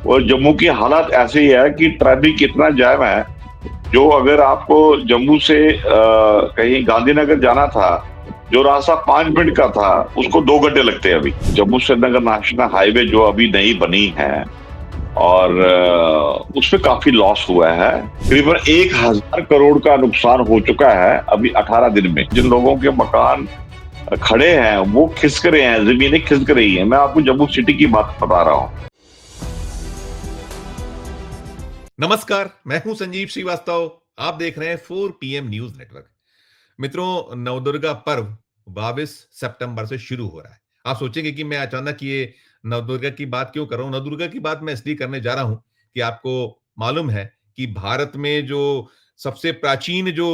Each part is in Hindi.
और जम्मू की हालत ऐसी है कि ट्रैफिक इतना जैम है, जो अगर आपको जम्मू से कहीं गांधीनगर जाना था, जो रास्ता 5 मिनट का था, उसको 2 घंटे लगते हैं अभी। जम्मू श्रीनगर नेशनल हाईवे जो अभी नई बनी है, और उसमें काफी लॉस हुआ है। करीबन 1,000 करोड़ का नुकसान हो चुका है अभी 18 दिन में। जिन लोगों के मकान खड़े हैं वो खिसक रहे हैं, जमीनें खिसक रही हैं। मैं आपको जम्मू सिटी की बात बता रहा हूँ। नमस्कार, मैं हूं संजीव श्रीवास्तव। आप देख रहे हैं 4 PM न्यूज नेटवर्क। मित्रों, नवदुर्गा पर्व 22 सितंबर से शुरू हो रहा है। आप सोचेंगे कि मैं अचानक ये नवदुर्गा की बात क्यों कर रहा हूं। नवदुर्गा की बात मैं इसलिए करने जा रहा हूं कि आपको मालूम है कि भारत में जो सबसे प्राचीन जो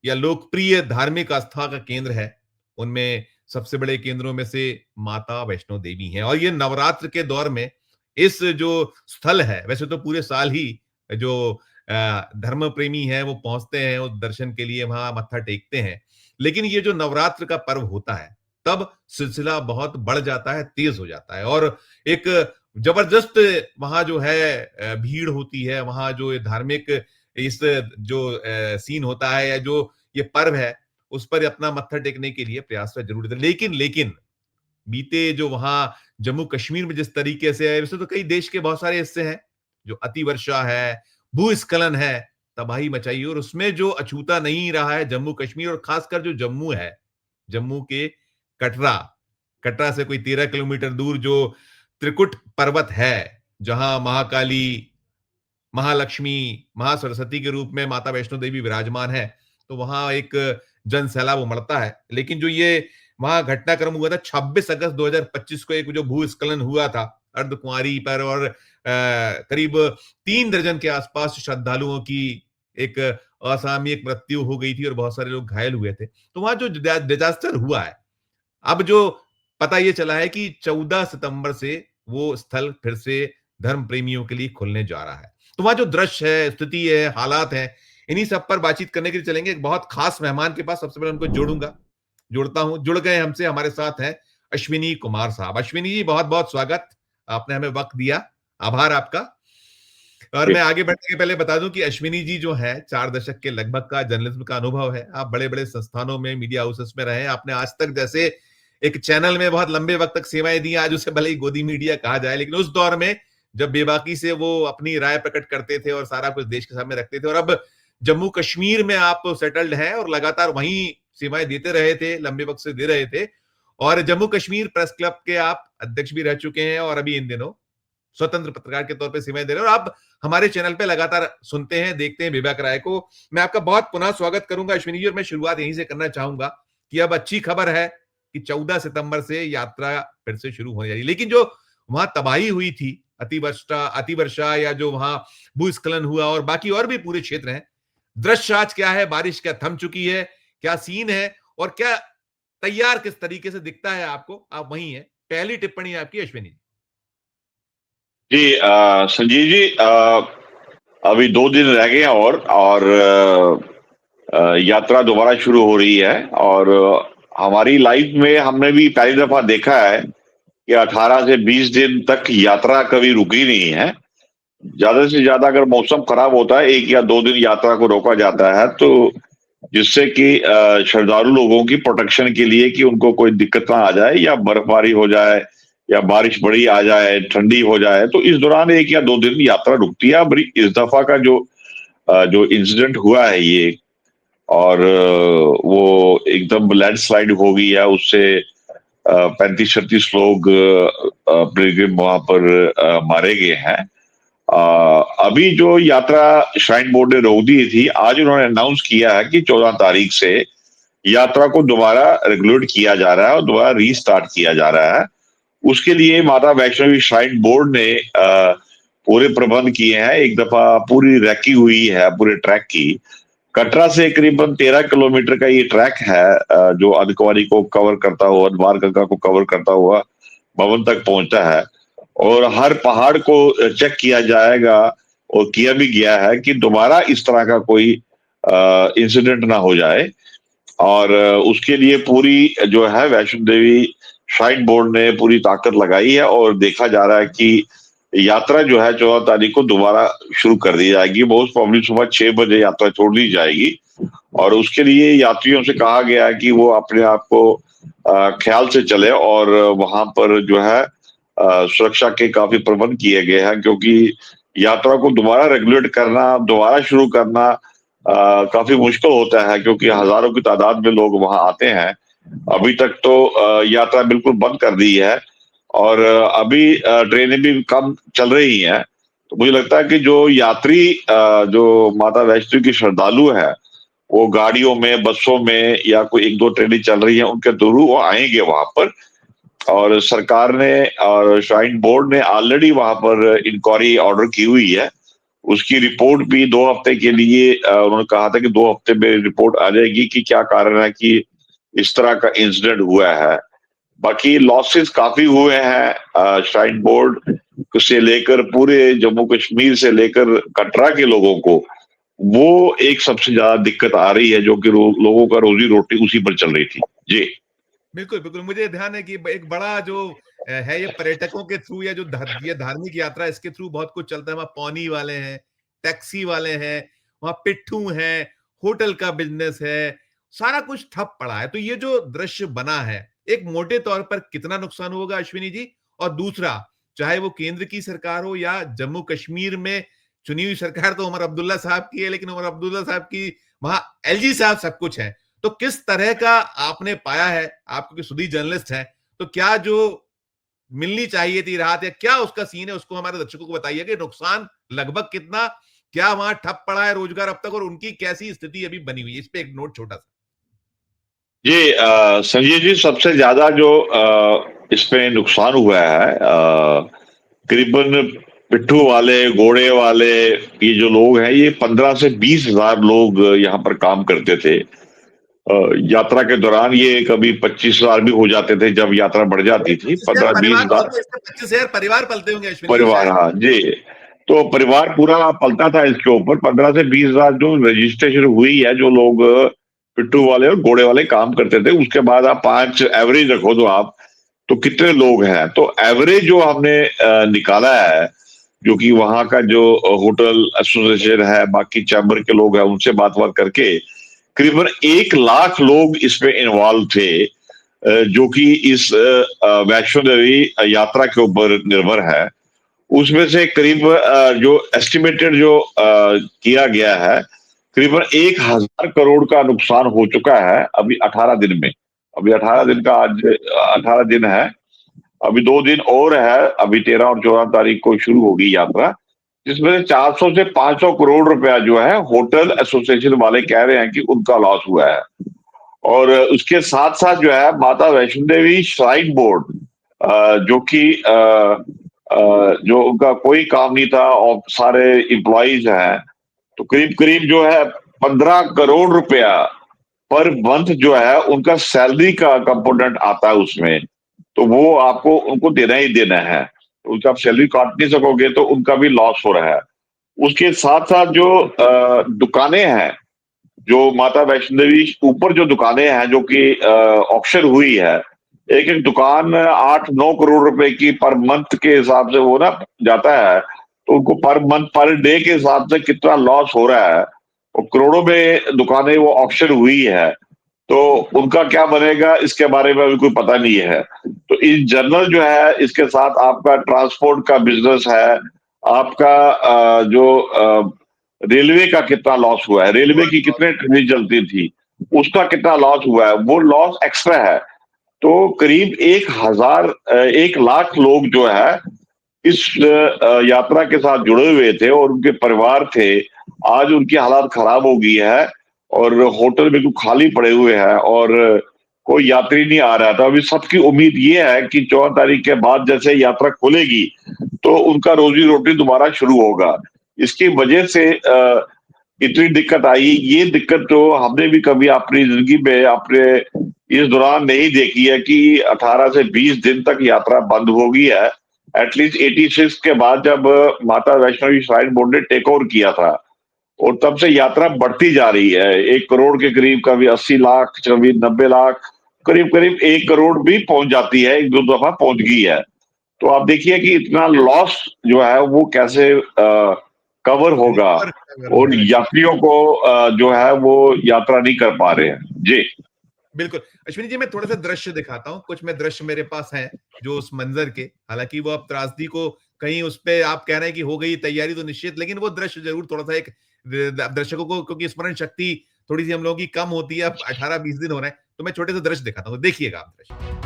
या लोकप्रिय धार्मिक आस्था का केंद्र है, उनमें सबसे बड़े केंद्रों में से माता वैष्णो देवी हैं। और ये नवरात्र के दौर में इस जो स्थल है, वैसे तो पूरे साल ही जो धर्म प्रेमी हैं वो पहुंचते हैं उस दर्शन के लिए, वहां मत्था टेकते हैं। लेकिन ये जो नवरात्र का पर्व होता है, तब सिलसिला बहुत बढ़ जाता है, तेज हो जाता है, और एक जबरदस्त वहां जो है भीड़ होती है। वहां जो ये धार्मिक इस जो सीन होता है, या जो ये पर्व है, उस पर अपना मत्था टेकने के लिए प्रयास है जरूर। लेकिन लेकिन बीते जो वहां जम्मू कश्मीर में जिस तरीके से है, वैसे तो कई देश के बहुत सारे हिस्से हैं जो अतिवर्षा है, भूस्खलन है, तबाही मचाई, और उसमें जो अछूता नहीं रहा है जम्मू कश्मीर, और खासकर जो जम्मू है, जम्मू के कटरा, कटरा से कोई 13 किलोमीटर दूर जो त्रिकुट पर्वत है, जहां महाकाली, महालक्ष्मी, महासरस्वती के रूप में माता वैष्णो देवी विराजमान है। तो वहां एक जन सैलाब उमड़ता है। लेकिन जो ये वहां घटनाक्रम हुआ था 26 अगस्त 2025 को, एक जो भूस्खलन हुआ था अर्धकुंवारी पर, और करीब 3 दर्जन के आसपास श्रद्धालुओं की एक असामयिक मृत्यु हो गई थी और बहुत सारे लोग घायल हुए थे। तो वहां जो डिजास्टर हुआ है, अब जो पता ये चला है कि 14 सितंबर से वो स्थल फिर से धर्म प्रेमियों के लिए खुलने जा रहा है। तो वहां जो दृश्य है, स्थिति है, हालात हैं, इन्हीं सब पर बातचीत करने के लिए चलेंगे एक बहुत खास मेहमान के पास। सबसे पहले उनको जोड़ता हूं। जुड़ गए हमसे, हमारे साथ हैं अश्विनी कुमार साहब। अश्विनी जी, बहुत बहुत स्वागत, आपने हमें वक्त दिया, आभार आपका। और मैं आगे बढ़ने के पहले बता दूं कि अश्विनी जी जो है, 4 दशक के लगभग का जर्नलिज्म का अनुभव है। आप बड़े बड़े संस्थानों में, मीडिया हाउसेस में रहे। आपने आज तक जैसे एक चैनल में बहुत लंबे वक्त तक सेवाएं दी। आज उसे भले ही गोदी मीडिया कहा जाए, लेकिन उस दौर में जब बेबाकी से वो अपनी राय प्रकट करते थे और सारा कुछ देश के सामने रखते थे, और अब जम्मू कश्मीर में आप सेटल्ड हैं और लगातार वहीं सेवाएं देते रहे थे, लंबे वक्त से दे रहे थे। और जम्मू कश्मीर प्रेस क्लब के आप अध्यक्ष भी रह चुके हैं, और अभी इन दिनों स्वतंत्र पत्रकार के तौर पे सेवाएं दे रहे हैं। और आप हमारे चैनल पे लगातार सुनते हैं, देखते हैं विवेक राय को। मैं आपका बहुत पुनः स्वागत करूंगा अश्विनी जी, और मैं शुरुआत यहीं से करना चाहूंगा कि अब अच्छी खबर है कि 14 सितंबर से यात्रा फिर से शुरू होने जा रही है। लेकिन जो वहां तबाही हुई थी, अतिवर्षा या जो वहां भूस्खलन हुआ, और बाकी और भी पूरे क्षेत्र हैं, दृश्य आज क्या है? बारिश क्या थम चुकी है? क्या सीन है? और क्या तैयार किस तरीके से दिखता है आपको? आप वहीं हैं, पहली टिप्पणी आपकी अश्विनी जी। जी संजीव जी, अभी 2 दिन रह गए हैं, और यात्रा दोबारा शुरू हो रही है। और हमारी लाइफ में हमने भी पहली दफा देखा है कि 18 से 20 दिन तक यात्रा कभी रुकी नहीं है। ज्यादा से ज्यादा अगर मौसम खराब होता है, 1 या 2 दिन यात्रा को रोका जाता है, तो जिससे कि श्रद्धालु लोगों की प्रोटेक्शन के लिए, कि उनको कोई दिक्कत ना आ जाए, या बर्फबारी हो जाए, या बारिश बड़ी आ जाए, ठंडी हो जाए, तो इस दौरान 1 या 2 दिन यात्रा रुकती है। अब इस दफा का जो इंसिडेंट हुआ है ये, और वो एकदम लैंडस्लाइड हो गई है, उससे 35-36 लोग पिलग्रिम वहां पर मारे गए हैं। अभी जो यात्रा श्राइन बोर्ड ने रोक दी थी, आज उन्होंने अनाउंस किया है कि 14 तारीख से यात्रा को दोबारा रेगुलेट किया जा रहा है और दोबारा रीस्टार्ट किया जा रहा है। उसके लिए माता वैष्णो देवी श्राइन बोर्ड ने पूरे प्रबंध किए हैं। एक दफा पूरी रैकी हुई है पूरे ट्रैक की। कटरा से करीबन 13 किलोमीटर का ये ट्रैक है, जो अर्धकुंवारी को कवर करता हुआ, द्वार गंगा को कवर करता हुआ भवन तक पहुंचता है। और हर पहाड़ को चेक किया जाएगा, और किया भी गया है, कि दोबारा इस तरह का कोई इंसिडेंट ना हो जाए। और उसके लिए पूरी जो है वैष्णो देवी श्राइन बोर्ड ने पूरी ताकत लगाई है, और देखा जा रहा है कि यात्रा जो है 14 तारीख को दोबारा शुरू कर दी जाएगी। मोस्ट प्रॉब्ली सुबह 6 बजे यात्रा छोड़ दी जाएगी और उसके लिए यात्रियों से कहा गया है कि वो अपने आप को ख्याल से चले और वहां पर जो है सुरक्षा के काफी प्रबंध किए गए हैं, क्योंकि यात्रा को दोबारा रेगुलेट करना, दोबारा शुरू करना काफी मुश्किल होता है, क्योंकि हजारों की तादाद में लोग वहां आते हैं। अभी तक तो यात्रा बिल्कुल बंद कर दी है और अभी ट्रेनें भी कम चल रही हैं। तो मुझे लगता है कि जो यात्री जो माता वैष्णो की श्रद्धालु है, वो गाड़ियों में, बसों में या कोई एक दो ट्रेनें चल रही हैं उनके थ्रू वो आएंगे वहां पर। और सरकार ने और श्राइन बोर्ड ने ऑलरेडी वहां पर इंक्वायरी ऑर्डर की हुई है। उसकी रिपोर्ट भी 2 हफ्ते के लिए उन्होंने कहा था कि 2 हफ्ते में रिपोर्ट आ जाएगी कि क्या कारण है कि इस तरह का इंसिडेंट हुआ है। बाकी लॉसेस काफी हुए हैं श्राइन बोर्ड से लेकर पूरे जम्मू कश्मीर से लेकर कटरा के लोगों को, वो एक सबसे ज्यादा दिक्कत आ रही है, जो कि लोगों का रोजी रोटी उसी पर चल रही थी। जी बिल्कुल, बिल्कुल। मुझे ध्यान है कि एक बड़ा जो है ये पर्यटकों के थ्रू या जो ये धार्मिक यात्रा इसके थ्रू बहुत कुछ चलता है। वहाँ पौनी वाले हैं, टैक्सी वाले हैं, वहाँ पिट्ठू हैं, होटल का बिज़नेस है, सारा कुछ ठप पड़ा है। तो ये जो दृश्य बना है, एक मोटे तौर पर कितना नुकसान होगा अश्विनी जी? और दूसरा, चाहे वो केंद्र की सरकार हो या जम्मू कश्मीर में चुनी हुई सरकार तो उमर अब्दुल्ला साहब की है, लेकिन उमर अब्दुल्ला साहब की वहाँ एलजी साहब सब कुछ है। तो किस तरह का आपने पाया है, आप क्योंकि सुधी जर्नलिस्ट हैं, तो क्या जो मिलनी चाहिए थी राहत या क्या उसका सीन है, उसको हमारे दर्शकों को बताइए कि नुकसान लगभग कितना, क्या वहां ठप पड़ा है रोजगार अब तक और उनकी कैसी स्थिति अभी बनी हुई है? इस पे एक नोट छोटा सा। जी संजय जी, सबसे ज्यादा जो इसमें नुकसान हुआ है, करीबन पिट्ठू वाले, घोड़े वाले, ये जो लोग हैं, ये 15 से 20 हजार लोग यहाँ पर काम करते थे। यात्रा के दौरान ये कभी 25 हजार भी हो जाते थे जब यात्रा बढ़ जाती थी। 25,000 पंद्रह बीस परिवार तो हजार होते हैं, इसमें 25,000 परिवार पलते होंगे अश्विनी जी परिवार, शायद। हाँ जी। तो परिवार पूरा पलता था इसके ऊपर। 15 से 20 हजार जो रजिस्ट्रेशन हुई है, जो लोग पिट्ठू वाले और घोड़े वाले काम करते थे, उसके बाद आप 5 एवरेज रखो तो आप, तो कितने लोग हैं। तो एवरेज जो हमने निकाला है, जो कि वहां का जो होटल एसोसिएशन है, बाकी चैम्बर के लोग हैं, उनसे बात बात करके करीबन 1 लाख लोग इसमें इन्वॉल्व थे, जो कि इस वैष्णो देवी यात्रा के ऊपर निर्भर है। उसमें से करीब जो एस्टिमेटेड जो किया गया है, करीबन 1,000 करोड़ का नुकसान हो चुका है अभी 18 दिन में। अभी 18 दिन का आज 18 दिन है। अभी 2 दिन और है, अभी 13 और 14 तारीख को शुरू होगी यात्रा, जिसमें से 400 से 500 करोड़ रुपया जो है होटल एसोसिएशन वाले कह रहे हैं कि उनका लॉस हुआ है। और उसके साथ साथ जो है माता वैष्णो देवी श्राइन बोर्ड, जो कि जो उनका कोई काम नहीं था और सारे इम्प्लॉइज हैं, तो करीब करीब जो है 15 करोड़ रुपया पर मंथ जो है उनका सैलरी का कंपोनेंट आता है उसमें। तो वो आपको उनको देना ही देना है। तो उसका आप सैलरी काट नहीं सकोगे, तो उनका भी लॉस हो रहा है। उसके साथ साथ जो दुकानें हैं, जो माता वैष्णो देवी ऊपर जो दुकानें हैं, जो कि ऑक्शन हुई है, एक एक दुकान 8-9 करोड़ रुपए की पर मंथ के हिसाब से वो ना जाता है। तो उनको पर मंथ, पर डे के हिसाब से कितना लॉस हो रहा है, और करोड़ों में दुकानें वो ऑक्शन हुई है। तो उनका क्या बनेगा इसके बारे में अभी कोई पता नहीं है। तो इस जनरल जो है, इसके साथ आपका ट्रांसपोर्ट का बिजनेस है, आपका जो रेलवे का कितना लॉस हुआ है, रेलवे की कितने ट्रेनें चलती थी, उसका कितना लॉस हुआ है, वो लॉस एक्स्ट्रा है। तो करीब 1 लाख लोग जो है इस यात्रा के साथ जुड़े हुए थे और उनके परिवार थे। आज उनकी हालात खराब हो गई है और होटल बिल्कुल खाली पड़े हुए हैं और कोई यात्री नहीं आ रहा था। अभी सबकी उम्मीद ये है कि 14 तारीख के बाद जैसे यात्रा खुलेगी तो उनका रोजी रोटी दोबारा शुरू होगा। इसकी वजह से इतनी दिक्कत आई। ये दिक्कत तो हमने भी कभी अपनी जिंदगी में अपने इस दौरान नहीं देखी है कि 18 से 20 दिन तक यात्रा बंद हो गई है। एटलीस्ट 86 के बाद जब माता वैष्णो देवी श्राइन बोर्ड ने टेक ओवर किया था, और तब से यात्रा बढ़ती जा रही है। 1 करोड़ के करीब, कभी 80 लाख, कभी 90 लाख, करीब करीब 1 करोड़ भी पहुंच जाती है, एक दो दफा पहुंच गई है। तो आप देखिए कि इतना लॉस जो है वो कैसे कवर होगा, रिकवर अगर और होगा। जी, यात्रियों को जो है वो यात्रा नहीं कर पा रहे हैं। जी। बिल्कुल। अश्विनी जी, मैं थोड़ा-सा दृश्य दिखाता हूँ। कुछ मैं दृश्य मेरे पास हैं, जो उस मंज़र के, हालाँकि वो अब त्रासदी को कहीं उस पे आप कह रहे हैं कि हो गई तैयारी तो निश्चित, लेकिन वो दृश्य ज़रूर थोड़ा-सा एक द द दर्शकों को, क्योंकि स्मरण शक्ति थोड़ी-सी हम लोगों की कम होती है, अब 18-20 दिन हो रहे हैं, तो मैं छोटे से दृश्य दिखाता हूँ। देखिएगा आप दृश्य।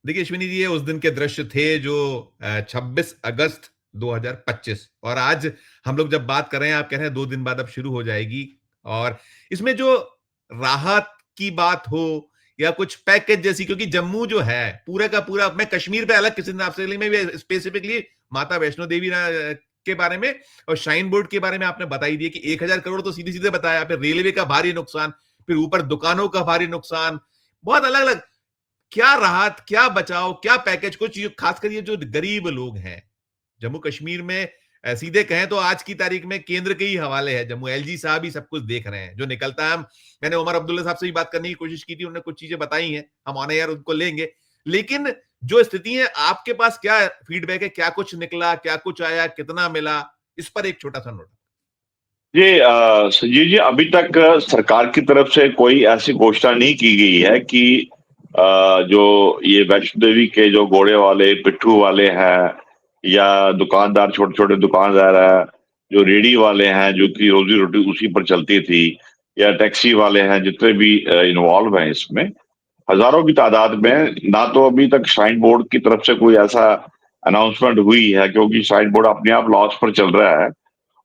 देखिए अश्विनी जी, ये उस दिन के दृश्य थे जो 26 अगस्त 2025, और आज हम लोग जब बात कर रहे हैं, आप कह रहे हैं 2 दिन बाद अब शुरू हो जाएगी। और इसमें जो राहत की बात हो या कुछ पैकेज जैसी, क्योंकि जम्मू जो है पूरा का पूरा, मैं कश्मीर पे अलग किसी दिन आपसे, मैं भी स्पेसिफिकली माता वैष्णो देवी के बारे में और श्राइन बोर्ड के बारे में आपने बता ही दिया कि 1000 करोड़ तो सीधे सीधे बताया, फिर रेलवे का भारी नुकसान, फिर ऊपर दुकानों का भारी नुकसान, बहुत अलग अलग। क्या राहत, क्या बचाव, क्या पैकेज, कुछ खासकर ये जो गरीब लोग हैं जम्मू कश्मीर में, सीधे कहें तो आज की तारीख में केंद्र के ही हवाले है। जम्मू एलजी साहब ही सब कुछ देख रहे हैं जो निकलता है। हम मैंने उमर अब्दुल्ला साहब से भी बात करने की कोशिश की थी, उन्होंने कुछ चीजें बताई हैं, हम ऑन एयर उनको लेंगे। लेकिन जो स्थिति है, आपके पास क्या फीडबैक है, क्या कुछ निकला, क्या कुछ आया, कितना मिला, इस पर एक छोटा सा नोट। जी, संजीव जी, अभी तक सरकार की तरफ से कोई ऐसी घोषणा नहीं की गई है कि जो ये वैष्णो देवी के जो घोड़े वाले, पिट्ठू वाले हैं, या दुकानदार, छोटे-छोटे दुकानदार हैं, जो रेहड़ी वाले हैं, जो कि रोज़ी-रोटी उसी पर चलती थी, या टैक्सी वाले हैं, जितने भी इन्वॉल्व हैं इसमें, हज़ारों की तादाद में, ना तो अभी तक श्राइन बोर्ड की तरफ से कोई ऐसा अनाउंसमेंट हुई है, क्योंकि श्राइन बोर्ड अपने आप लॉस पर चल रहा है।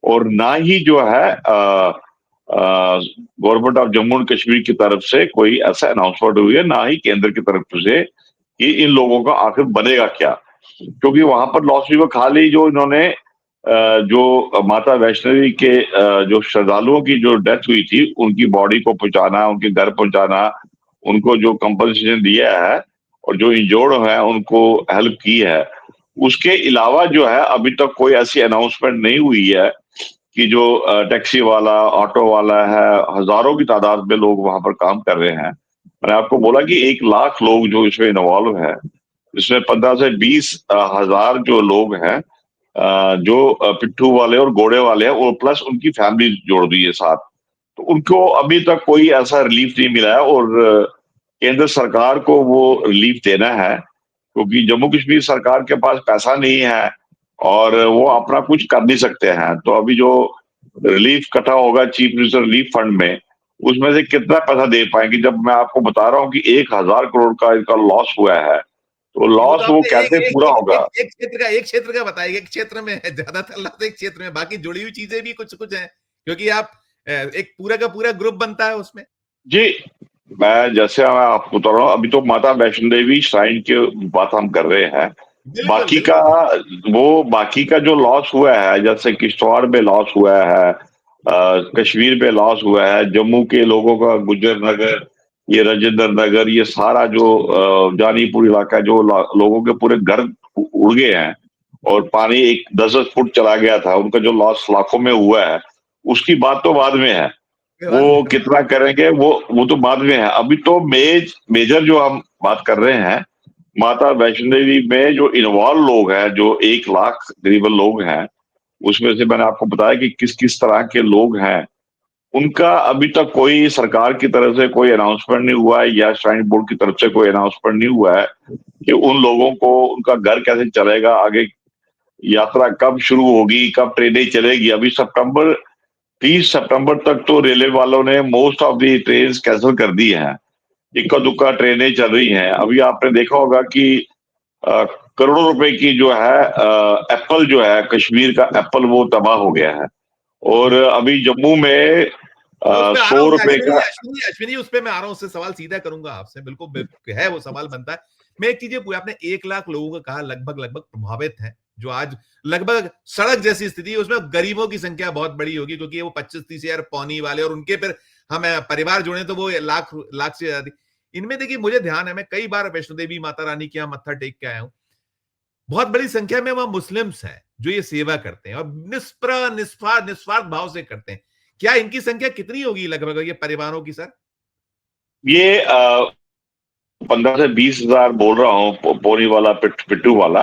और ना ही जो है government of Jammu and Kashmir की तरफ से कोई ऐसा अनाउंसमेंट हुई है, ना ही केंद्र की तरफ से कि इन लोगों का आखिर बनेगा क्या। क्योंकि वहां पर लॉस रिवर खाली जो इन्होंने जो माता वैष्णो देवी के जो श्रद्धालुओं की जो डेथ हुई थी, उनकी बॉडी को पहुंचाना, उनके घर पहुंचाना, उनको जो कंपनसेशन दिया है, और जो इंजोर्ड है उनको हेल्प की है, उसके अलावा जो है अभी तक कोई ऐसी अनाउंसमेंट नहीं हुई है कि जो टैक्सी वाला, ऑटो वाला है, हज़ारों की तादाद में लोग वहाँ पर काम कर रहे हैं। मैंने आपको बोला कि 1 लाख लोग जो इसमें इन्वॉल्व हैं, इसमें 15 से 20 हज़ार जो लोग हैं, जो पिट्ठू वाले और घोड़े वाले हैं, और प्लस उनकी फैमिली जोड़ दी है साथ। तो उनको अभी तक कोई ऐसा रिलीफ नहीं मिला है, और केंद्र सरकार को वो रिलीफ देना है, क्योंकि जम्मू कश्मीर सरकार के पास पैसा नहीं है, और वो अपना कुछ कर नहीं सकते हैं। तो अभी जो रिलीफ इकट्ठा होगा चीफ मिनिस्टर रिलीफ फंड में, उसमें से कितना पैसा दे पाएंगे, जब मैं आपको बता रहा हूँ कि 1000 करोड़ का इनका लॉस हुआ है, तो नहीं, वो तो लॉस वो आपने कैसे पूरा होगा। एक क्षेत्र का बताया, एक क्षेत्र में है, ज्यादातर लाभ एक क्षेत्र में, बाकी जुड़ी हुई चीजें भी कुछ कुछ हैं, क्योंकि आप एक पूरा का पूरा ग्रुप बनता है उसमें। जी, मैं जैसे मैं आपको बता रहा हूँ, अभी तो माता वैष्णो देवी श्राइन की बात हम कर रहे हैं। बिल्कुल बाकी का बिल्कुल। बाकी का जो लॉस हुआ है, जैसे किश्तवाड़ में लॉस हुआ है, कश्मीर में लॉस हुआ है, जम्मू के लोगों का गुज्जर नगर, ये राजेंद्र नगर, ये सारा जो जानीपुर इलाका, जो लोगों के पूरे घर उड़ गए हैं, और पानी एक 10-10 फुट चला गया था, उनका जो लॉस लाखों में हुआ है, उसकी बात तो बाद में है। ये बाद में वो कितना करेंगे वो तो बाद में है। अभी तो मेजर जो हम बात कर रहे हैं, माता वैष्णो देवी में जो इन्वॉल्व लोग हैं, जो 1 लाख करीबन लोग हैं, उसमें से मैंने आपको बताया कि किस-किस तरह के लोग हैं। उनका अभी तक कोई सरकार की तरफ से कोई अनाउंसमेंट नहीं हुआ है, या श्राइन बोर्ड की तरफ से कोई अनाउंसमेंट नहीं हुआ है कि उन लोगों को उनका घर कैसे चलेगा, आगे यात्रा कब शुरू होगी, कब ट्रेनें चलेगी। अभी 30 सितंबर तक तो रेलवे वालों ने most of the train cancel कर दी हैं। इक्का दुक्का ट्रेनें चल रही हैं। अभी आपने देखा होगा कि अ, करोड़ों रुपए की जो है एप्पल जो है, कश्मीर का एप्पल, वो तबाह हो गया है। और जी, अभी जम्मू में मैं उस पे आ रहा हूँ, 100 रुपए अश्विनी का। अश्विनी अश्विनी उस पे मैं आ रहा हूँ, उससे सवाल सीधा करूंगा आपसे, बिल्कुल है वो सवाल बनता है। मैं एक चीज ये पूछा, आपने 1 लाख लोगों का कहा, लगभग लगभग प्रभावित है, जो आज लगभग सड़क जैसी स्थिति है, उसमें गरीबों की संख्या बहुत बड़ी होगी, क्योंकि वो 25-30 हजार पौनी वाले, और उनके फिर हम परिवार जोड़े तो वो लाख लाख से ज्यादा। इनमें देखिए मुझे ध्यान है, मैं कई बार वैष्णो देवी माता रानी के यहाँ मत्था टेक के आया हूं। बहुत बड़ी संख्या में वहां मुस्लिम्स हैं जो ये सेवा करते हैं और निस्वार्थ भाव से करते हैं। क्या इनकी संख्या कितनी होगी लगभग ये परिवारों की सर? ये 15 से 20 हजार बोल रहा हूँ, पोनी वाला पिट्टू वाला।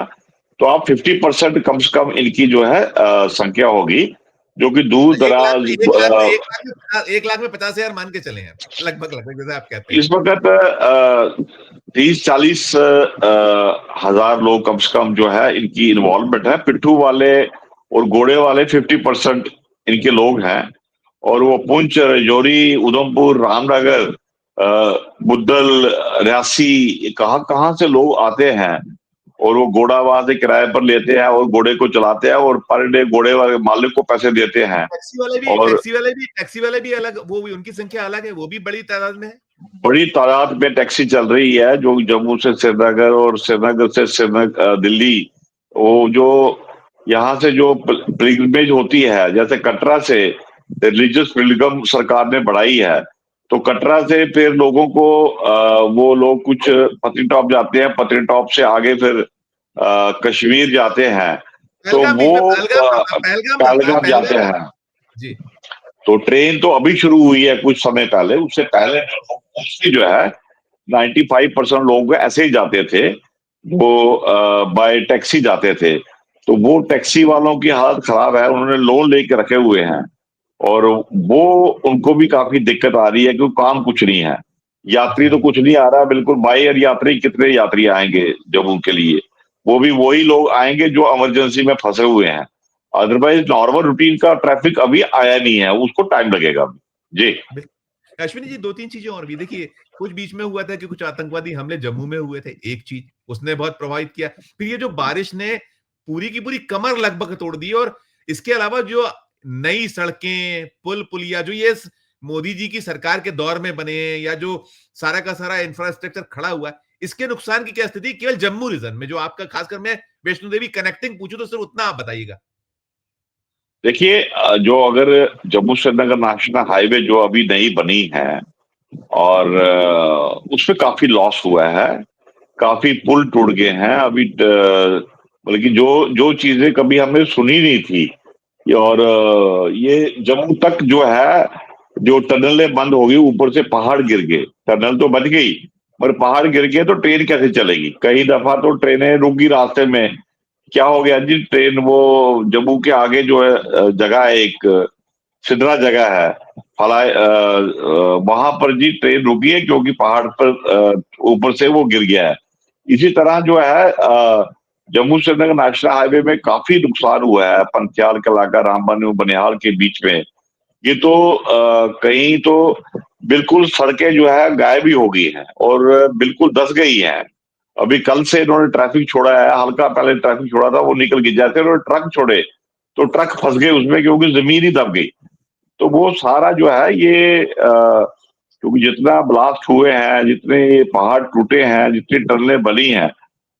तो आप 50% कम से कम इनकी जो है संख्या होगी, जो कि दूर एक लाख दराज। एक लाख में एक लाख में 50,000 मान के चले हैं, लगभग लगभग जैसे आप कहते हैं। इस वक्त 30-40 हजार लोग कम से कम जो है इनकी इन्वॉल्वमेंट है। पिट्ठू वाले और घोड़े वाले 50% इनके लोग हैं। और वो पुंछ, राजौरी, उधमपुर, रामनगर, बुद्धल, रियासी, कहाँ कहाँ से लोग आते हैं और वो घोड़ा वहां से किराए पर लेते हैं और घोड़े को चलाते हैं और पर डे घोड़े वाले मालिक को पैसे देते हैं। और टैक्सी वाले भी अलग, वो भी उनकी संख्या अलग है, वो भी बड़ी तादाद में है। बड़ी तादाद में टैक्सी चल रही है, जो जम्मू से श्रीनगर और श्रीनगर से श्रीनगर दिल्ली। वो जो यहाँ से जो पिलग्रिमेज होती है, जैसे कटरा से रिलीजियस पिलग्रिम सरकार ने बढ़ाई है, तो कटरा से फिर लोगों को वो लोग कुछ पत्नीटॉप जाते हैं, पत्नीटॉप से आगे फिर कश्मीर जाते हैं, तो पहलगाम बीच में, वो पहलगाम था पहलगाम जाते पहलगाम। हैं। जी। तो ट्रेन तो अभी शुरू हुई है कुछ समय पहले, उससे पहले उससे जो है 95% लोग ऐसे ही जाते थे, वो बाय टैक्सी जाते थे। तो वो टैक्सी वालों की हालत खराब है, उन्होंने लोन लेके रखे हुए हैं और वो उनको भी काफी दिक्कत आ रही है, क्योंकि काम कुछ नहीं है। यात्री तो जी कुछ नहीं आ रहा, बिल्कुल बाई एयर यात्री, कितने यात्री आएंगे जम्मू के लिए? वो भी वही लोग आएंगे जो इमरजेंसी में फंसे हुए हैं। अदरवाइज नॉर्मल रूटीन का ट्रैफिक अभी आया नहीं है, उसको टाइम लगेगा अभी। जी। बिल्कुल। अश्विनी जी, 2-3 चीजें और भी देखिए। कुछ बीच में हुआ था कि कुछ आतंकवादी हमले जम्मू में हुए थे, एक चीज उसने बहुत प्रभावित किया। फिर ये जो बारिश ने पूरी की पूरी कमर लगभग तोड़ दी, और इसके अलावा जो नई सड़कें, पुल पुलिया जो ये मोदी जी की सरकार के दौर में बने हैं, या जो सारा का सारा इंफ्रास्ट्रक्चर खड़ा हुआ है, इसके नुकसान की क्या स्थिति केवल जम्मू रीजन में, जो आपका खासकर मैं वैष्णो देवी कनेक्टिंग पूछूं तो सिर्फ उतना आप बताइएगा। देखिए, जो अगर जम्मू श्रीनगर नेशनल हाईवे जो अभी नई बनी है, और उसमें काफी लॉस हुआ है, काफी पुल टूट गए हैं अभी, बल्कि जो जो चीजें कभी हमने सुनी नहीं थी। और ये जम्मू तक जो है, जो टनलें बंद हो गई, ऊपर से पहाड़ गिर गए, टनल तो बन गई पर पहाड़ गिर गए, तो ट्रेन कैसे चलेगी? कई दफा तो ट्रेनें रुक गई रास्ते में। क्या हो गया जी, ट्रेन वो जम्मू के आगे जो है जगह है एक, सिदरा जगह है, फलाए, वहां पर जी ट्रेन रुकी है, क्योंकि पहाड़ पर ऊपर से वो गिर गया है। इसी तरह जो है जम्मू श्रीनगर नेशनल हाईवे में काफी नुकसान हुआ है, पंथियाल का इलाका, रामबन और बनिहाल के बीच में। ये तो कहीं तो बिल्कुल सड़कें जो है गायब ही हो गई हैं और बिल्कुल धंस गई हैं। अभी कल से इन्होंने ट्रैफिक छोड़ा है, हल्का पहले ट्रैफिक छोड़ा था, वो निकल गई। जैसे उन्होंने ट्रक छोड़े तो ट्रक फंस गए उसमें, क्योंकि जमीन ही दब गई। तो वो सारा जो है ये क्योंकि जितना ब्लास्ट हुए हैं, जितने ये पहाड़ टूटे हैं, जितनी टनलें बनी हैं,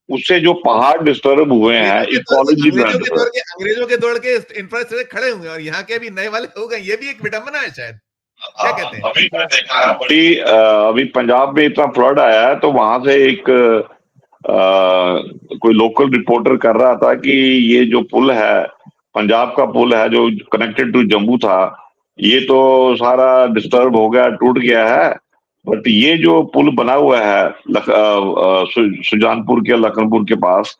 उससे जो पहाड़ डिस्टर्ब हुए हैं, इकोलॉजी में। अंग्रेजों के दौर के इंफ्रास्ट्रक्चर खड़े हुए हैं और यहाँ के अभी नए वाले हो गए, ये भी एक विडंबना है शायद। क्या कहते हैं? अभी मैंने देखा है बड़ी, अभी पंजाब में इतना फ्लड आया है, तो वहां से एक कोई लोकल रिपोर्टर कर रहा था कि ये जो पुल है, पंजाब का पुल है जो कनेक्टेड टू जम्मू था, ये तो सारा डिस्टर्ब हो गया, टूट गया है। बट ये जो पुल बना हुआ है सुजानपुर के लखनपुर के पास,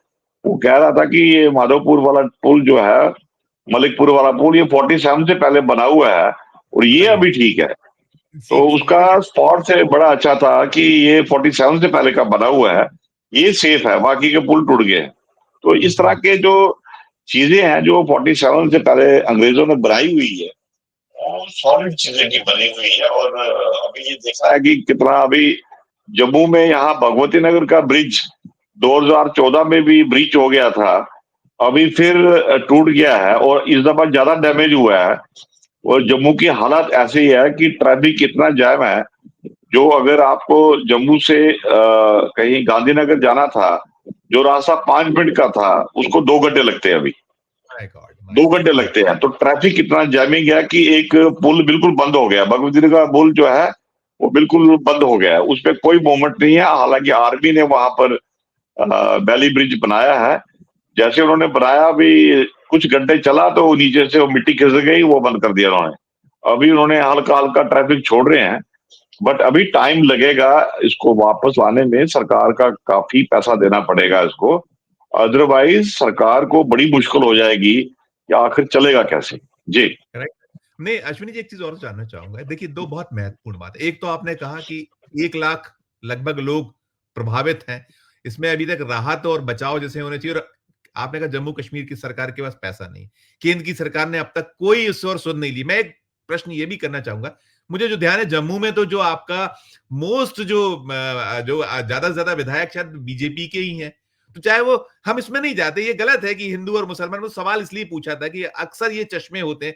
वो कह रहा था कि ये माधोपुर वाला पुल जो है, मलिकपुर वाला पुल, ये 47 से पहले बना हुआ है और ये अरे अभी ठीक है। तो ठीक ठीक है, उसका देखिए। स्पॉट से बड़ा अच्छा था कि ये 47 से पहले का बना हुआ है, ये सेफ है, बाकी के पुल टूट गए। तो इस तरह जी के जो चीजें हैं जो 47 से पहले अंग्रेजों ने बनाई हुई है, वो सॉलिड चीजें की बनी हुई है। और अभी ये देखा है कि कितना अभी जम्मू में यहाँ भगवती नगर का ब्रिज 2014 में भी ब्रिज हो गया था, अभी फिर टूट गया है और इस दफा ज्यादा डैमेज हुआ है। और जम्मू की हालत ऐसी है कि ट्रैफिक इतना जैम है, जो अगर आपको जम्मू से कहीं गांधीनगर जाना था, जो रास्ता 5 मिनट का था उसको 2 घंटे लगते हैं अभी। माय गॉड, 2 घंटे लगते हैं। तो ट्रैफिक इतना जैमिंग है कि एक पुल बिल्कुल बंद हो गया, भगवती नगर का पुल जो है वो बिल्कुल बंद हो गया है, उस पर कोई मूवमेंट नहीं है। हालांकि आर्मी ने वहां पर बैली ब्रिज बनाया है। जैसे उन्होंने बनाया, अभी कुछ घंटे चला तो नीचे से वो मिट्टी खिसक गई, वो बंद कर दिया उन्होंने। अभी उन्होंने हल्का हल्का ट्रैफिक छोड़ रहे हैं, बट अभी टाइम लगेगा इसको वापस लाने में। सरकार का काफी पैसा देना पड़ेगा इसको, अदरवाइज सरकार को बड़ी मुश्किल हो जाएगी कि आखिर चलेगा कैसे। जी। करेक्ट। नहीं अश्विनी जी, एक चीज और जानना चाहूंगा। देखिए, दो बहुत महत्वपूर्ण बात है। एक तो आपने कहा कि 1 लाख लगभग लोग प्रभावित हैं, इसमें अभी तक राहत और बचाव जैसे होने चाहिए, और आपने कहा जम्मू कश्मीर की सरकार के पास पैसा नहीं, केंद्र की सरकार ने अब तक कोई इस ओर सुध नहीं ली। मैं एक प्रश्न ये भी करना चाहूंगा, मुझे जो ध्यान है जम्मू में तो जो आपका मोस्ट जो ज्यादा से ज्यादा विधायक शायद बीजेपी के ही हैं, तो चाहे वो, हम इसमें नहीं जाते, ये गलत है कि हिंदू और मुसलमान, वो सवाल इसलिए पूछा था कि अक्सर ये चश्मे होते हैं,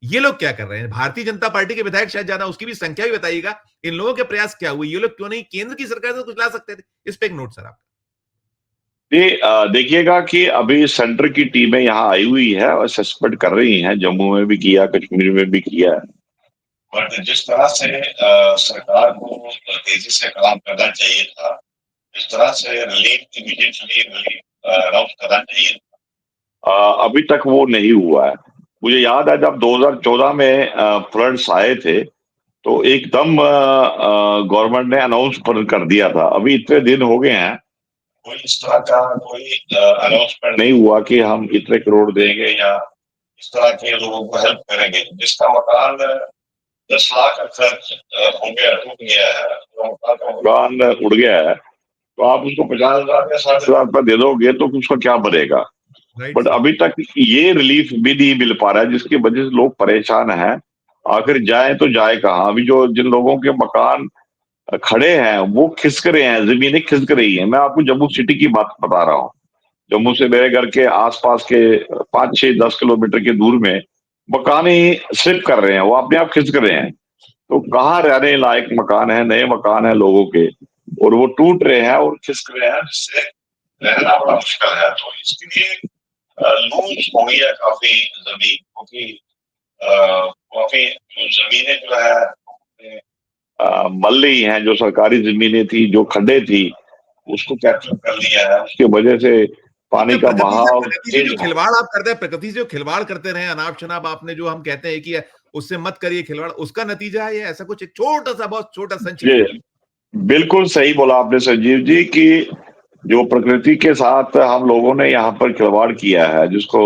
ये लोग क्या कर रहे हैं? भारतीय जनता पार्टी के विधायक शायद ज्यादा, उसकी भी संख्या भी बताइएगा। इन लोगों के प्रयास क्या हुए? ये लोग क्यों नहीं केंद्र की सरकार से कुछ ला सकते थे? इस पे एक नोट सर आप। ये देखिएगा कि अभी सेंटर की टीमें यहाँ आई हुई है और सस्पेंड कर रही हैं, जम्मू में भी किया, कश्मीर में भी किया। बट जिस तरह से सरकार को तेजी से काम करना चाहिए था, जिस तरह से रिलीफ इमीडिएटली रिलीफ अनाउंस करना चाहिए, अभी तक वो नहीं हुआ है। मुझे याद है जब 2014 में फ्लड्स आए थे तो एकदम गवर्नमेंट ने अनाउंस कर दिया था। अभी इतने दिन हो गए हैं, कोई इस तरह का कोई अनाउंसमेंट नहीं हुआ कि हम इतने करोड़ देंगे या इस तरह के लोगों को हेल्प करेंगे। जिसका मकान 10 लाख का खर्च हो गया, टूट गया है, तो मकान उड़ गया है, तो आप उसको 50,000 या 60,000 रुपया दे दोगे तो उसका क्या बनेगा। Right but sir. अभी तक ये रिलीफ भी नहीं मिल पा रहा है, जिसकी वजह से लोग परेशान हैं। आखिर जाए तो जाए कहाँ? अभी जो जिन लोगों के मकान खड़े हैं वो खिसक रहे हैं, जमीनें खिसक रही हैं। मैं आपको जम्मू सिटी की बात बता रहा हूँ। जम्मू से मेरे घर के आसपास के 5, 6, 10 किलोमीटर के दूर में मकान ही स्लिप कर रहे हैं, वो अपने आप खिसक रहे हैं। तो कहाँ रहने लायक मकान है, नए मकान है लोगों के, और वो टूट रहे हैं और खिसक रहे हैं, जिससे रहना बड़ा मुश्किल है। तो इसके लिए लूज हो गई है काफी जमीन, क्योंकि काफी जमीनें जो है मल रही हैं। जो सरकारी जमीनें थी, जो खड्डे थी, उसको कैप्चर कर लिया है। उसकी वजह से पानी तो का बहाव प्रकृति से तेज जो है। खिलवाड़ आप करते हैं, प्रकृति से जो खिलवाड़ करते रहे अनाप शनाप, आपने जो हम कहते हैं कि उससे मत करिए खिलवाड़, उसका नतीजा है ये? ऐसा कुछ एक छोटा सा, बहुत छोटा संक्षिप्त में। जी, बिल्कुल सही बोला आपने संजीव जी कि जो प्रकृति के साथ हम लोगों ने यहाँ पर खिलवाड़ किया है, जिसको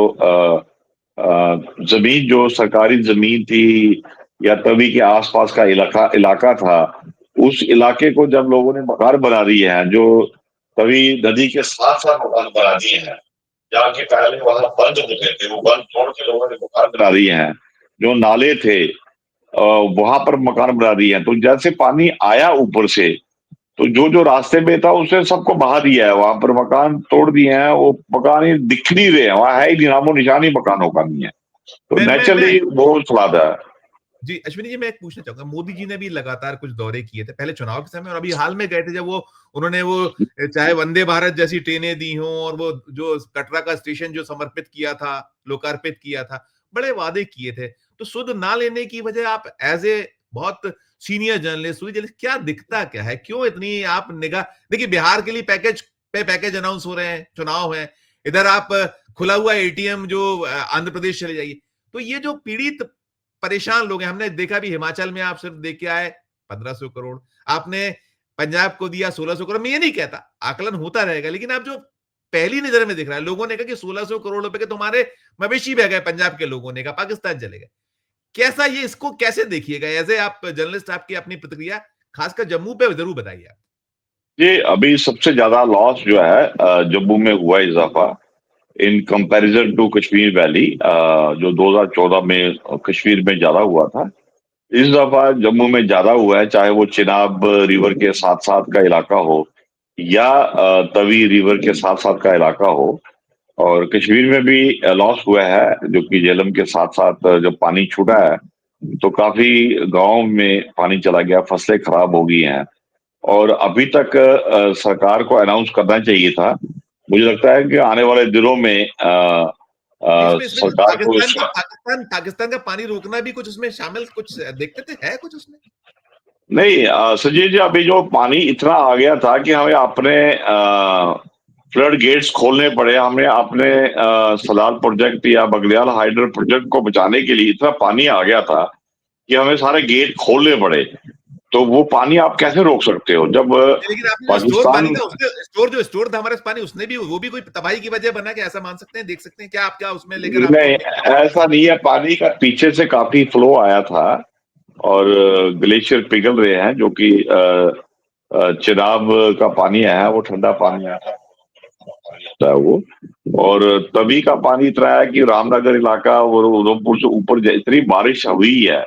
जमीन, जो सरकारी जमीन थी या तवी के आसपास का इलाका इलाका था, उस इलाके को जब लोगों ने मकान बना दिए हैं, जो तवी नदी के साथ साथ मकान बना दिए हैं, जहाँ के पहले वहां बंद होते थे, वो बंद तोड़ के लोगों ने मकान बना दिए हैं। जो नाले थे वहां पर मकान बना दिए हैं। तो जैसे पानी आया ऊपर से, तो जो जो रास्ते में था उसने सबको बहा दिया है, वहां पर मकान तोड़ दिए हैं। वो मकान ही दिख नहीं रहे हैं, वहां है ही नहीं, नामो निशान ही मकानों का नहीं है। तो मैं नेचुरली बहुत स्वाद है। जी अश्विनी जी, मैं एक पूछना चाहूंगा, मोदी जी ने भी लगातार कुछ दौरे किए थे पहले चुनाव के समय, और अभी हाल में गए थे जब वो, उन्होंने वो चाहे वंदे भारत जैसी ट्रेनें दी हों, और वो जो कटरा का स्टेशन जो समर्पित किया था, लोकार्पित किया था, बड़े वादे किए थे। तो सुध ना लेने की वजह, आप एज ए बहुत सीनियर जर्नलिस्ट हुई, क्या दिखता क्या है? क्यों इतनी आप निगाह, देखिए बिहार के लिए पैकेज पे पैकेज अनाउंस हो रहे हैं, चुनाव है, इधर आप खुला हुआ एटीएम जो आंध्र प्रदेश चले जाइए। तो ये जो पीड़ित परेशान लोग हैं, हमने देखा भी हिमाचल में, आप सिर्फ देख के आए 1500 करोड़, आपने पंजाब को दिया 1600 करोड़। मैं ये नहीं कहता, आकलन होता रहेगा, लेकिन आप जो पहली नजर में दिख रहा है, लोगों ने कहा कि 1600 करोड़ रुपए के तुम्हारे मवेशी बह गए, पंजाब के लोगों ने कहा पाकिस्तान चले गए। कैसा ये, इसको कैसे देखिएगा एज ए आप जर्नलिस्ट, आपकी अपनी प्रतिक्रिया खासकर जम्मू पे जरूर बताइए आप। ये अभी सबसे ज्यादा लॉस जो है जम्मू में हुआ इजाफा in comparison to Kashmir valley, जो 2014 में कश्मीर में ज्यादा हुआ था, इस दफा जम्मू में ज्यादा हुआ है। चाहे वो चिनाब रिवर के साथ साथ का इलाका हो या तवी रिवर के साथ साथ का इलाका हो। और कश्मीर में भी लॉस हुआ है, जो कि झेलम के साथ साथ जब पानी छूटा है तो काफी गांव में पानी चला गया, फसलें खराब हो गई हैं। और अभी तक सरकार को अनाउंस करना चाहिए था मुझे लगता है कि आने वाले दिनों में इसमें इसमें जो सरकार को पाकिस्तान इस का पाकिस्तान पाकिस्तान का पानी रोकना भी कुछ उसमें शामिल, कुछ देखते थे, है कुछ उसमें? नहीं संजय जी, अभी जो पानी इतना आ गया था कि हमें अपने फ्लड गेट्स खोलने पड़े। हमें अपने सलाल प्रोजेक्ट या बगलियाल हाइडल प्रोजेक्ट को बचाने के लिए इतना पानी आ गया था कि हमें सारे गेट खोलने पड़े। तो वो पानी आप कैसे रोक सकते हो जब लेकिन आपने जो स्टोर पानी पाकिस्तान। था, उसने स्टोर जो स्टोर था हमारे पास पानी, उसने भी, वो भी कोई तबाही की वजह बना, कि ऐसा मान सकते हैं, देख सकते हैं क्या आप, क्या उसमें लेकर आपको नहीं, ऐसा नहीं है। पानी का पीछे से काफी फ्लो आया था और ग्लेशियर पिघल रहे हैं, जो कि चिनाब का पानी आया है, वो ठंडा पानी आया है वो। और तभी का पानी इतना है कि रामनगर इलाका और उधमपुर से ऊपर इतनी बारिश हुई है।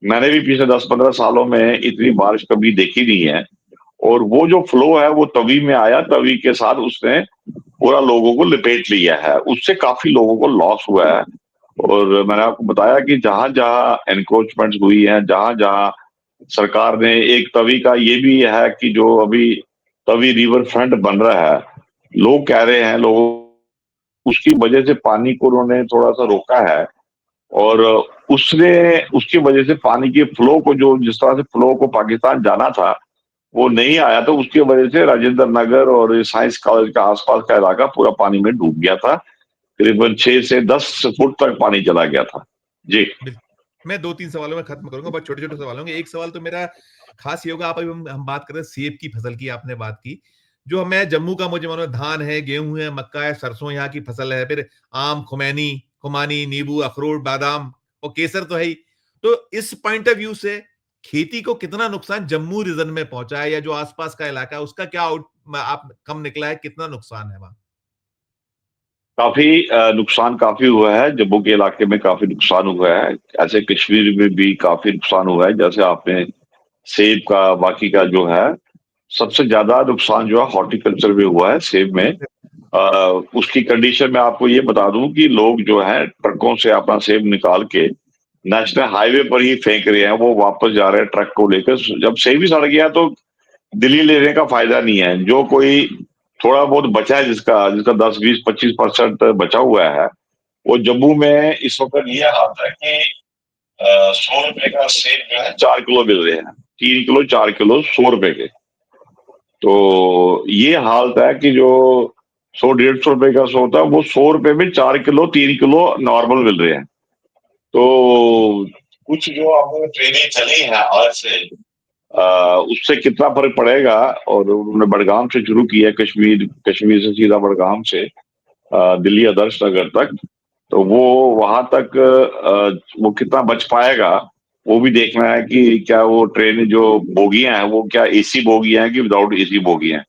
मैंने भी पिछले 10-15 सालों में इतनी बारिश कभी देखी नहीं है। और वो जो फ्लो है वो तवी में आया, तवी के साथ उसने पूरा लोगों को लपेट लिया है। उससे काफी लोगों को लॉस हुआ है। और मैंने आपको बताया कि जहां जहां एनक्रोचमेंट हुई है, जहां जहां सरकार ने एक तवी का ये भी है कि जो अभी तवी रिवर फ्रंट बन रहा है, लोग कह रहे हैं, लोग उसकी वजह से पानी को उन्होंने थोड़ा सा रोका है। और उसने उसकी वजह से पानी के फ्लो को, जो जिस तरह से फ्लो को पाकिस्तान जाना था वो नहीं आया, तो उसकी वजह से राजेंद्र नगर और साइंस कॉलेज का आसपास का इलाका पूरा पानी में डूब गया था। करीबन 6 से 10 फुट तक पानी चला गया था। जी। बिल्कुल। मैं 2-3 सवालों में खत्म करूंगा, बहुत छोटे-छोटे सवाल होंगे। एक सवाल तो मेरा खास ये होगा, आप अभी हम बात कर रहे हैं सेब की फसल की, आपने बात की। जो मैं जम्मू का, मुझे मालूम है धान है, गेहूँ है, मक्का है, सरसों यहाँ की फसल है, फिर आम, खुमानी, नींबू, अखरोट, बादाम और केसर तो है ही। तो इस पॉइंट ऑफ व्यू से खेती को कितना नुकसान जम्मू रीजन में पहुंचा है, या जो आसपास का इलाका है उसका क्या आप कम निकला है, कितना नुकसान है वहां? काफी नुकसान काफी हुआ है। जम्मू के इलाके में काफी नुकसान हुआ है। ऐसे कश्मीर में भी काफी नुकसान हुआ है। जैसे आपने सेब का, बाकी का जो है, सबसे ज्यादा नुकसान जो है हॉर्टिकल्चर में हुआ है, सेब में। उसकी कंडीशन में आपको ये बता दूं कि लोग जो है ट्रकों से अपना सेब निकाल के नेशनल हाईवे पर ही फेंक रहे हैं। वो वापस जा रहे हैं ट्रक को लेकर। जब सेब ही सड़ गया तो दिल्ली लेने का फायदा नहीं है। जो कोई थोड़ा बहुत बचा है, जिसका जिसका 10-20-25% बचा हुआ है, वो जम्मू में इस वक्त ये हाल है कि 100 रुपए का सेब जो है 4 किलो मिल रहे हैं। 3 किलो 4 किलो 100 रुपए के। तो ये हालत है कि जो 100-150 रुपए का सौ था, वो 100 रुपए में 4 किलो 3 किलो नॉर्मल मिल रहे हैं। तो कुछ जो अब ट्रेनें चली हैं आज से, उससे कितना फर्क पड़ेगा। और उन्होंने बड़गाम से शुरू किया, कश्मीर कश्मीर से सीधा बड़गाम से दिल्ली आदर्श नगर तक। तो वो वहां तक वो कितना बच पाएगा, वो भी देखना है कि क्या वो ट्रेन जो बोगियां हैं वो क्या एसी बोगियां हैं कि विदाउट एसी बोगियां हैं।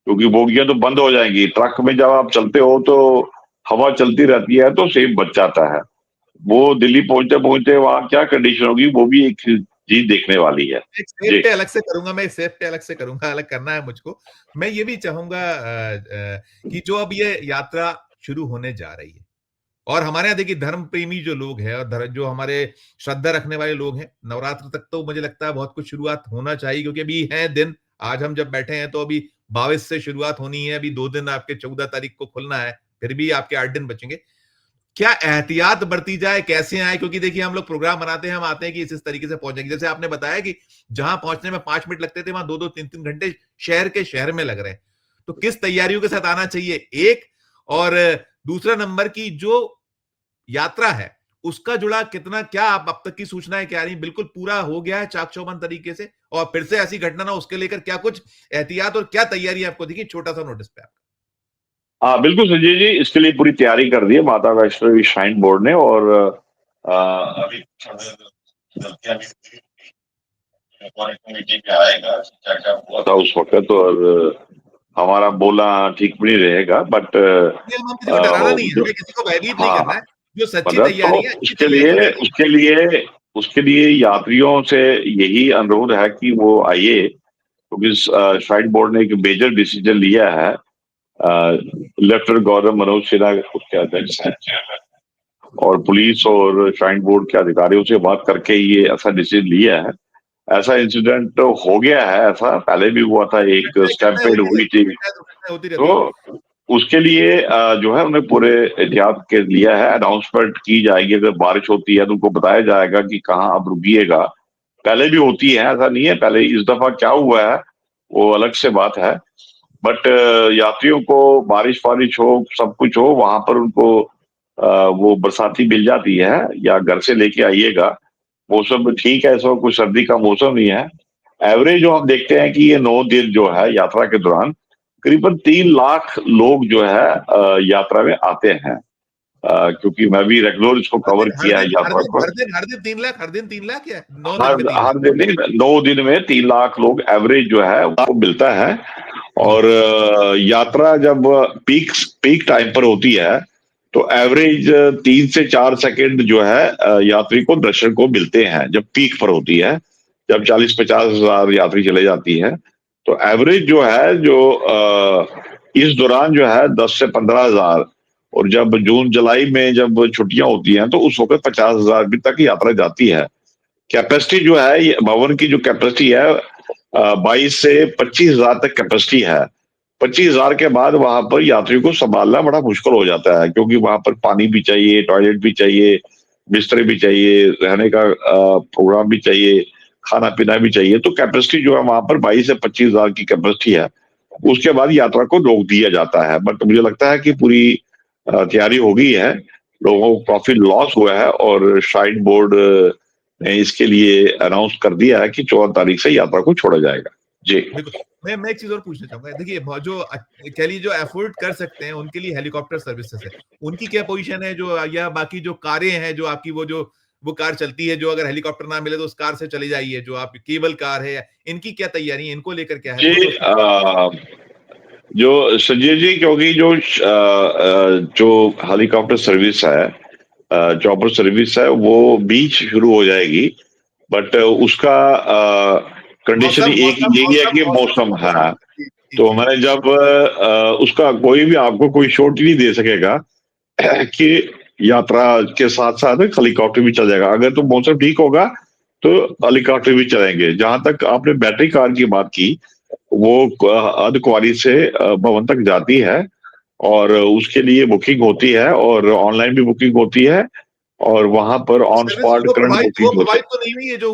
क्योंकि बोगियां तो बंद हो जाएंगी। ट्रक में जब आप चलते हो तो हवा चलती रहती है, तो सेफ बच जाता है। वो दिल्ली पहुंचते पहुंचते वहां क्या कंडीशन होगी, वो भी एक चीज देखने वाली है। एक सेब जी। पे अलग से करूंगा, मैं सेब पे अलग से करूंगा, अलग करना है मुझको। मैं ये भी चाहूंगा कि जो अब ये यात्रा शुरू होने जा रही है, और हमारे यहाँ देखिए धर्म प्रेमी जो लोग हैं, और जो हमारे श्रद्धा रखने वाले लोग हैं, नवरात्र तक तो मुझे लगता है बहुत कुछ शुरुआत होना चाहिए, क्योंकि अभी है दिन। आज हम जब बैठे हैं तो अभी 22 से शुरुआत होनी है, अभी 2 दिन आपके 14 तारीख को खुलना है, फिर भी आपके 8 दिन बचेंगे। क्या एहतियात बरती जाए, कैसे आए? क्योंकि देखिए हम लोग प्रोग्राम बनाते हैं, हम आते हैं कि इस तरीके से पहुंचेंगे। जैसे आपने बताया कि जहां पहुंचने में 5 मिनट लगते थे, वहां 2-2 3-3 घंटे शहर में लग रहे हैं। तो किस तैयारियों के साथ आना चाहिए, एक? और दूसरा नंबर की जो यात्रा है, उसका जुड़ा कितना, क्या आप अब तक की सूचनाएं क्या रही, बिल्कुल पूरा हो गया है चाक चौबंद तरीके से? और फिर से ऐसी घटना ना, उसके लेकर क्या कुछ एहतियात और क्या तैयारी आपको दिखी, छोटा सा नोटिस पे आप? हाँ बिल्कुल संजय जी, इसके लिए पूरी तैयारी कर दी है माता वैष्णो देवी श्राइन बोर्ड ने। और अभी कमेटी पे आएगा क्या क्या हुआ था उस वक्त। और हमारा बोलना ठीक भी नहीं रहेगा, बट हम किसी को डराना नहीं है, हमें किसी को भयभीत नहीं हाँ करना हाँ, है। जो सच्ची मतलब तो तैयारी है, अच्छी उसके तैयारी लिए है। उसके लिए उसके लिए यात्रियों से यही अनुरोध है कि वो आइए। क्योंकि श्राइन बोर्ड ने एक मेजर डिसीजन लिया है। लेफ्टिनेंट गवर्नर मनोज सिन्हा उसके अध्यक्ष हैं, और पुलिस और श्राइन बोर्ड के अधिकारियों से बात करके ये ऐसा डिसीजन लिया है। ऐसा इंसिडेंट हो गया है, ऐसा पहले भी हुआ था, एक घटनाएं स्टैम्पेड होती हुई रहती थी। है, घटनाएं होती तो रहती है। उसके लिए जो है उन्हें पूरे एहतियात के लिया है। अनाउंसमेंट की जाएगी, अगर बारिश होती है तो उनको बताया जाएगा कि कहाँ अब रुकिएगा। पहले भी होती है, ऐसा नहीं है। पहले इस दफा क्या हुआ है वो अलग से बात है। बट यात्रियों को बारिश वारिश हो, सब कुछ हो, वहां पर उनको वो बरसाती मिल जाती है, या घर से लेके आइएगा। मौसम ठीक है, इस वक्त कुछ सर्दी का मौसम नहीं है। एवरेज जो हम देखते हैं कि ये 9 दिन जो है यात्रा के दौरान करीबन 3 लाख लोग जो है यात्रा में आते हैं। क्योंकि मैं भी रेगुलर इसको हर कवर दिन हर किया है दिन हर यात्रा दिन को। हर दिन हर दिन 3 लाख, हर दिन 3 लाख या 9 दिन हर में 3 लाख? हर दिन नहीं, 9 दिन में 3 लाख लोग एवरेज जो है वो मिलता है। जी। और यात्रा जब पीक पीक टाइम पर होती है तो एवरेज 3 से 4 सेकंड जो है यात्री को दर्शक को मिलते हैं जब पीक पर होती है। जब 40-50 हजार यात्री चले जाती है तो एवरेज जो है जो इस दौरान जो है 10 से 15 हजार। और जब जून जुलाई में जब छुट्टियां होती हैं तो उस वक्त 50 हजार भी तक यात्रा जाती है। कैपेसिटी जो है ये भवन की जो कैपेसिटी है 22 से 25 हजार तक कैपेसिटी है। 25 हजार के बाद वहां पर यात्रियों को संभालना बड़ा मुश्किल हो जाता है, क्योंकि वहां पर पानी भी चाहिए, टॉयलेट भी चाहिए, बिस्तर भी चाहिए, रहने का प्रोग्राम भी चाहिए, खाना पीना भी चाहिए। तो कैपेसिटी जो है वहां पर 22 से 25 हजार की कैपेसिटी है। उसके बाद यात्रा को रोक दिया जाता है। बट मुझे लगता है कि पूरी तैयारी हो गई है। लोगों को काफी लॉस हुआ है और श्राइन बोर्ड ने इसके लिए अनाउंस कर दिया है कि 14 तारीख से यात्रा को छोड़ा जाएगा। जी। बिल्कुल। मैं एक चीज और पूछना चाहूंगा। देखिए, जो कह लीजिए जो अफोर्ड कर सकते हैं उनके लिए हेलीकॉप्टर सर्विसेज है, उनकी क्या पोजीशन है? जो या बाकी जो कारें हैं, जो आपकी वो कार चलती है, जो अगर हेलीकॉप्टर ना मिले तो उस कार से चली जाइए, जो आप केबल कार है, इनकी क्या तैयारी है? इनको लेकर क्या है? जी, दोनों की। जो संजय जी, क्योंकि जो हेलीकॉप्टर सर्विस है, चॉपर सर्विस है, वो बीच शुरू हो जाएगी। बट उसका कंडीशन मौसम एक मौसम यही है मौसम कि मौसम मौसम है। मौसम जी, जी, तो जी। मैंने जब उसका कोई भी आपको कोई शोर्ट नहीं दे सकेगा कि यात्रा के साथ साथ हेलीकॉप्टर भी चल जाएगा। अगर तो मौसम ठीक होगा तो हेलीकॉप्टर भी चलेंगे। जहां तक आपने बैटरी कार की बात की, वो अर्धकुंवारी से भवन तक जाती है, और उसके लिए बुकिंग होती है, और ऑनलाइन भी बुकिंग होती है, और वहां पर वो ऑन सर्विस स्पॉट करंट वो बुकिंग होते प्रोवाइड हैं। तो नहीं हुई है, जो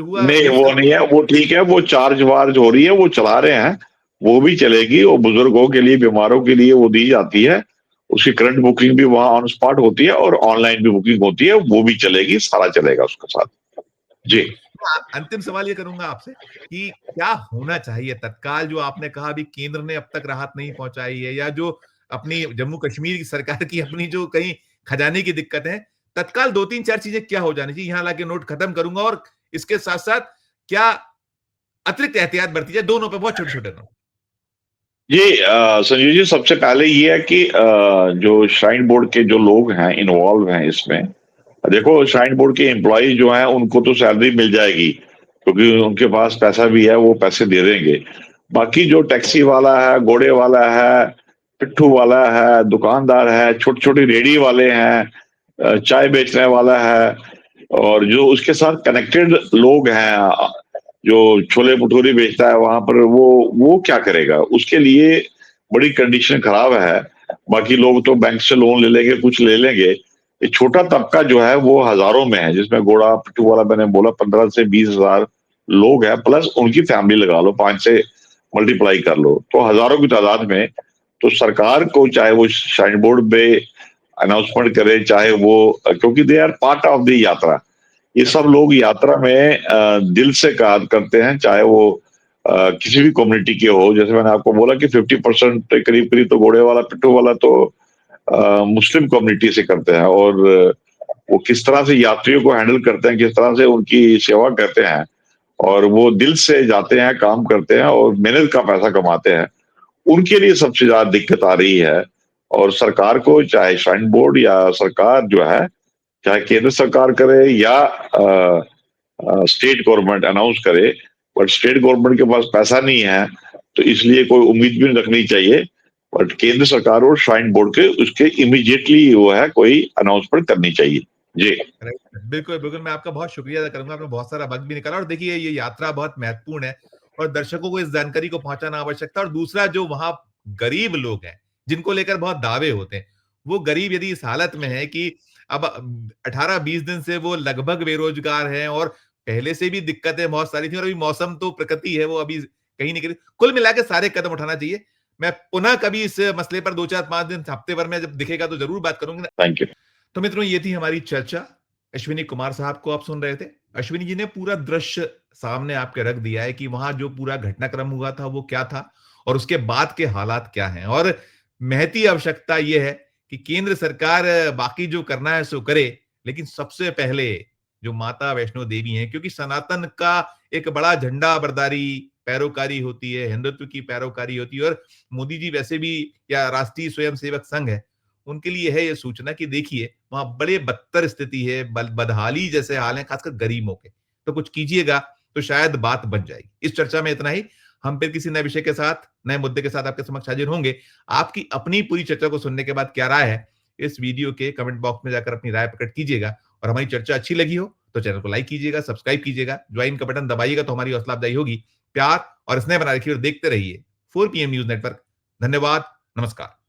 हुआ नहीं, न्यूज वो चल नहीं रही है, वो ठीक है, वो चार्ज वार्ज हो रही है, वो चला रहे हैं। वो भी चलेगी, वो बुजुर्गों के लिए, बीमारों के लिए वो दी जाती है। उसकी करंट बुकिंग भी वहां ऑन स्पॉट होती है, और ऑनलाइन भी बुकिंग होती है, वो भी चलेगी, सारा चलेगा उसके साथ। जी। बिल्कुल। अंतिम सवाल ये करूंगा आपसे कि क्या होना चाहिए तत्काल? जो आपने कहा अभी केंद्र ने अब तक राहत नहीं पहुंचाई है, या जो अपनी जम्मू कश्मीर की सरकार की अपनी जो कहीं खजाने की दिक्कत है, तत्काल 2 3 4 चीजें क्या हो जानी चाहिए? यहां लाके नोट खत्म करूंगा। और इसके साथ साथ क्या अतिरिक्त एहतियात बरती जाए? दोनों पे बहुत छोटे छोटे नोट। ये संजय जी, सबसे पहले ये है कि जो श्राइन बोर्ड के जो लोग हैं, इन्वॉल्व हैं इसमें। देखो, श्राइन बोर्ड के एम्प्लॉय जो हैं उनको तो सैलरी मिल जाएगी, क्योंकि उनके पास पैसा भी है, वो पैसे दे देंगे। बाकी जो टैक्सी वाला है, घोड़े वाला है, पिट्ठू वाला है, दुकानदार है, छोटी छोटी रेडी वाले हैं, चाय बेचने वाला है, और जो उसके साथ कनेक्टेड लोग हैं, जो छोले भटूरे बेचता है वहां पर, वो क्या करेगा? उसके लिए बड़ी कंडीशन खराब है। बाकी लोग तो बैंक से लोन ले लेंगे, कुछ ले लेंगे। ये छोटा तबका जो है वो हजारों में है, जिसमें घोड़ा पिट्ठू वाला मैंने बोला 15 से 20 हजार लोग हैं, प्लस उनकी फैमिली लगा लो, 5 से मल्टीप्लाई कर लो, तो हजारों की तादाद में। तो सरकार को चाहे वो साइन बोर्ड पे अनाउंसमेंट करे, चाहे वो, क्योंकि they are part of the yatra. ये सब लोग यात्रा में दिल से कार्य करते हैं, चाहे वो किसी भी कम्युनिटी के हो। जैसे मैंने आपको बोला कि 50% करीब करीब तो घोड़े वाला पिट्ठू वाला तो मुस्लिम कम्युनिटी से करते हैं। और वो किस तरह से यात्रियों को हैंडल करते हैं, किस तरह से उनकी सेवा करते हैं, और वो दिल से जाते हैं, काम करते हैं, और मेहनत का पैसा कमाते हैं। उनके लिए सबसे ज्यादा दिक्कत आ रही है। और सरकार को, चाहे श्राइन बोर्ड या सरकार जो है, चाहे केंद्र सरकार करे या स्टेट गवर्नमेंट अनाउंस करे, बट स्टेट गवर्नमेंट के पास पैसा नहीं है, तो इसलिए कोई उम्मीद भी नहीं रखनी चाहिए। बट केंद्र सरकार और श्राइन बोर्ड के उसके इमीडिएटली वो है कोई अनाउंसमेंट करनी चाहिए। जी। राइट। बिल्कुल बिल्कुल, मैं आपका बहुत शुक्रिया अदा करूंगा। आपने बहुत सारा वक्त भी निकाला। और देखिए, ये यात्रा बहुत महत्वपूर्ण है और दर्शकों को इस जानकारी को पहुंचाना आवश्यक था। और दूसरा, जो वहां गरीब लोग हैं, जिनको लेकर बहुत दावे होते हैं, वो गरीब यदि इस हालत में है कि अब 18-20 दिन से वो लगभग बेरोजगार हैं और पहले से भी दिक्कतें बहुत सारी थी और अभी मौसम तो प्रकृति है, वो अभी कहीं नहीं कहीं कुल मिला के सारे कदम उठाना चाहिए। मैं पुनः कभी इस मसले पर 2-4-5 दिन, हफ्ते भर में जब दिखेगा तो ज़रूर बात करूँगा। Thank you. तो मित्रों, ये थी हमारी चर्चा। अश्विनी कुमार साहब को आप सुन रहे थे। अश्विनी जी ने पूरा दृश्य सामने आपके रख दिया है कि वहां जो पूरा घटनाक्रम हुआ था वो क्या था और उसके बाद के हालात क्या हैं। और महती आवश्यकता ये है कि केंद्र सरकार बाकी जो करना है सो करे, लेकिन सबसे पहले जो माता वैष्णो देवी हैं, क्योंकि सनातन का एक बड़ा झंडा बरदारी पैरोकारी होती है, हिंदुत्व की पैरोकारी होती है। और मोदी जी वैसे भी, या राष्ट्रीय स्वयंसेवक संघ है, उनके लिए है ये सूचना कि देखिए वहां बड़े बदतर स्थिति है, बदहाली जैसे हाल है, खासकर गरीबों के। तो कुछ कीजिएगा तो शायद बात बन जाएगी। इस चर्चा में इतना ही। हम फिर किसी नए विषय के साथ, नए मुद्दे के साथ आपके समक्ष हाजिर होंगे। आपकी अपनी पूरी चर्चा को सुनने के बाद क्या राय है, इस वीडियो के कमेंट बॉक्स में जाकर अपनी राय प्रकट कीजिएगा। और हमारी चर्चा अच्छी लगी हो तो चैनल को लाइक कीजिएगा, सब्सक्राइब कीजिएगा, ज्वाइन का बटन दबाइएगा तो हमारी हौसला अफजाई होगी। प्यार और स्नेह बना रखिए और देखते रहिए 4 PM न्यूज नेटवर्क। धन्यवाद। नमस्कार।